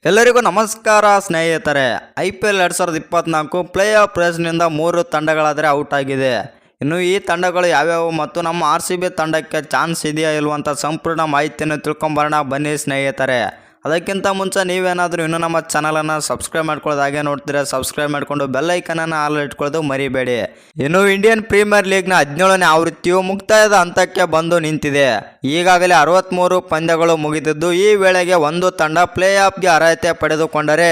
ಎಲ್ಲರಿಗೂ ನಮಸ್ಕಾರ ಸ್ನೇಹಿತರೆ. IPL 2024 ಪ್ಲೇ ಆಫ್ ರೇಸ್ನಿಂದ 3 ತಂಡಗಳಾದರೆ ಔಟ್ ಆಗಿದೆ. ಇನ್ನು ಈ ತಂಡಗಳು ಯಾವ್ಯಾವು ಮತ್ತು ನಮ್ಮ RCB ತಂಡಕ್ಕೆ ಚಾನ್ಸ್ ಇದೆಯಾ ಇಲ್ವಂತ ಸಂಪೂರ್ಣ ಮಾಹಿತಿಯನ್ನು ತಿಳ್ಕೊಂಬರೋಣ ಬನ್ನಿ ಸ್ನೇಹಿತರೆ. ಅದಕ್ಕಿಂತ ಮುಂಚೆ ನೀವೇನಾದರೂ ಇನ್ನೂ ನಮ್ಮ ಚಾನಲನ್ನು ಸಬ್ಸ್ಕ್ರೈಬ್ ಮಾಡ್ಕೊಳ್ಳೋದು ಹಾಗೆ ನೋಡ್ತೀರಾ, ಸಬ್ಸ್ಕ್ರೈಬ್ ಮಾಡಿಕೊಂಡು ಬೆಲ್ ಐಕನನ್ನು ಆಲ್ ಇಟ್ಕೊಳ್ಳೋದು ಮರಿಬೇಡಿ. ಇನ್ನು ಇಂಡಿಯನ್ ಪ್ರೀಮಿಯರ್ ಲೀಗ್ನ 17ನೇ ಆವೃತ್ತಿಯು ಮುಕ್ತಾಯದ ಹಂತಕ್ಕೆ ಬಂದು ನಿಂತಿದೆ. ಈಗಾಗಲೇ 63 ಪಂದ್ಯಗಳು ಮುಗಿದಿದ್ದು ಈ ವೇಳೆಗೆ ಒಂದು ತಂಡ ಪ್ಲೇ ಆಫ್ಗೆ ಅರ್ಹತೆ ಪಡೆದುಕೊಂಡರೆ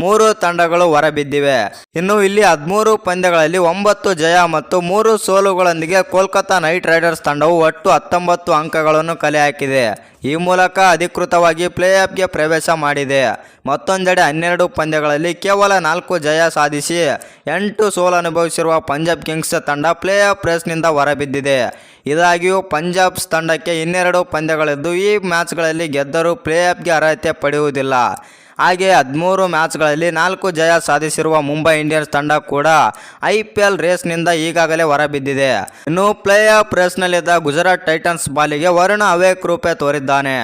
3 ತಂಡಗಳು ಹೊರಬಿದ್ದಿವೆ. ಇನ್ನು ಇಲ್ಲಿ 13 ಪಂದ್ಯಗಳಲ್ಲಿ 9 ಜಯ ಮತ್ತು 3 ಸೋಲುಗಳೊಂದಿಗೆ ಕೋಲ್ಕತಾ ನೈಟ್ ರೈಡರ್ಸ್ ತಂಡವು ಒಟ್ಟು 19 ಅಂಕಗಳನ್ನು ಕಲೆ ಹಾಕಿದೆ. ಈ ಮೂಲಕ ಅಧಿಕೃತವಾಗಿ ಪ್ಲೇ ಆಫ್ಗೆ ಪ್ರವೇಶ ಮಾಡಿದೆ. ಮತ್ತೊಂದೆಡೆ 12 ಪಂದ್ಯಗಳಲ್ಲಿ ಕೇವಲ 4 ಜಯ ಸಾಧಿಸಿ 8 ಸೋಲು ಅನುಭವಿಸಿರುವ ಪಂಜಾಬ್ ಕಿಂಗ್ಸ್ ತಂಡ ಪ್ಲೇ ಆಫ್ ರೇಸ್ನಿಂದ ಹೊರಬಿದ್ದಿದೆ. ಇದಾಗಿಯೂ ಪಂಜಾಬ್ಸ್ ತಂಡಕ್ಕೆ 12 ಪಂದ್ಯಗಳಿದ್ದು ಈ ಮ್ಯಾಚ್ಗಳಲ್ಲಿ ಗೆದ್ದರೂ ಪ್ಲೇ ಆಫ್ಗೆ ಅರ್ಹತೆ ಪಡೆಯುವುದಿಲ್ಲ. ಹಾಗೆ 13 ಮ್ಯಾಚ್ಗಳಲ್ಲಿ 4 ಜಯ ಸಾಧಿಸಿರುವ ಮುಂಬೈ ಇಂಡಿಯನ್ಸ್ ತಂಡ ಕೂಡ IPL ರೇಸ್ನಿಂದ ಈಗಾಗಲೇ ಹೊರಬಿದ್ದಿದೆ. ಇನ್ನು ಪ್ಲೇ ಆಫ್ ರೇಸ್ನಲ್ಲಿದ್ದ ಗುಜರಾತ್ ಟೈಟನ್ಸ್ ಬಾಲಿಗೆ ವರುಣ ಅವೇಕ್ ತೋರಿದ್ದಾನೆ.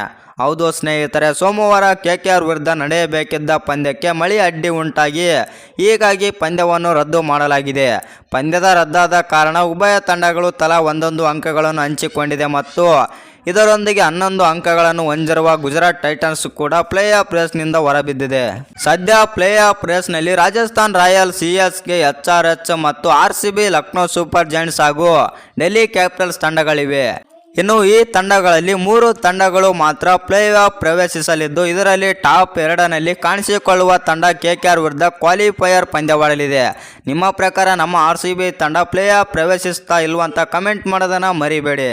ಹೌದು ಸ್ನೇಹಿತರೆ, ಸೋಮವಾರ KKR ವಿರುದ್ಧ ನಡೆಯಬೇಕಿದ್ದ ಪಂದ್ಯಕ್ಕೆ ಮಳೆ ಅಡ್ಡಿ ಉಂಟಾಗಿ ಹೀಗಾಗಿ ಪಂದ್ಯವನ್ನು ರದ್ದು ಮಾಡಲಾಗಿದೆ. ಪಂದ್ಯದ ರದ್ದಾದ ಕಾರಣ ಉಭಯ ತಂಡಗಳು ತಲಾ 1 ಅಂಕಗಳನ್ನು ಹಂಚಿಕೊಂಡಿದೆ ಮತ್ತು ಇದರೊಂದಿಗೆ 11 ಅಂಕಗಳನ್ನು ಹೊಂದಿರುವ ಗುಜರಾತ್ ಟೈಟನ್ಸ್ ಕೂಡ ಪ್ಲೇ ಆಫ್ ರೇಸ್ನಿಂದ ಹೊರಬಿದ್ದಿದೆ. ಸದ್ಯ ಪ್ಲೇ ಆಫ್ ರೇಸ್ನಲ್ಲಿ ರಾಜಸ್ಥಾನ್ ರಾಯಲ್ಸ್, CSK, HRH ಮತ್ತು RCB, ಲಕ್ನೋ ಸೂಪರ್ ಜೈಂಟ್ಸ್ ಹಾಗೂ ಡೆಲ್ಲಿ ಕ್ಯಾಪಿಟಲ್ಸ್ ತಂಡಗಳಿವೆ. ಇನ್ನು ಈ ತಂಡಗಳಲ್ಲಿ 3 ತಂಡಗಳು ಮಾತ್ರ ಪ್ಲೇ ಆಫ್ ಪ್ರವೇಶಿಸಲಿದ್ದು ಇದರಲ್ಲಿ ಟಾಪ್ 2ನಲ್ಲಿ ಕಾಣಿಸಿಕೊಳ್ಳುವ ತಂಡ KKR ವಿರುದ್ಧ ಕ್ವಾಲಿಫೈಯರ್ ಪಂದ್ಯವಾಡಲಿದೆ. ನಿಮ್ಮ ಪ್ರಕಾರ ನಮ್ಮ RCB ತಂಡ ಪ್ಲೇ ಆಫ್ ಪ್ರವೇಶಿಸ್ತಾ ಇಲ್ವಂತ ಕಮೆಂಟ್ ಮಾಡೋದನ್ನು ಮರಿಬೇಡಿ.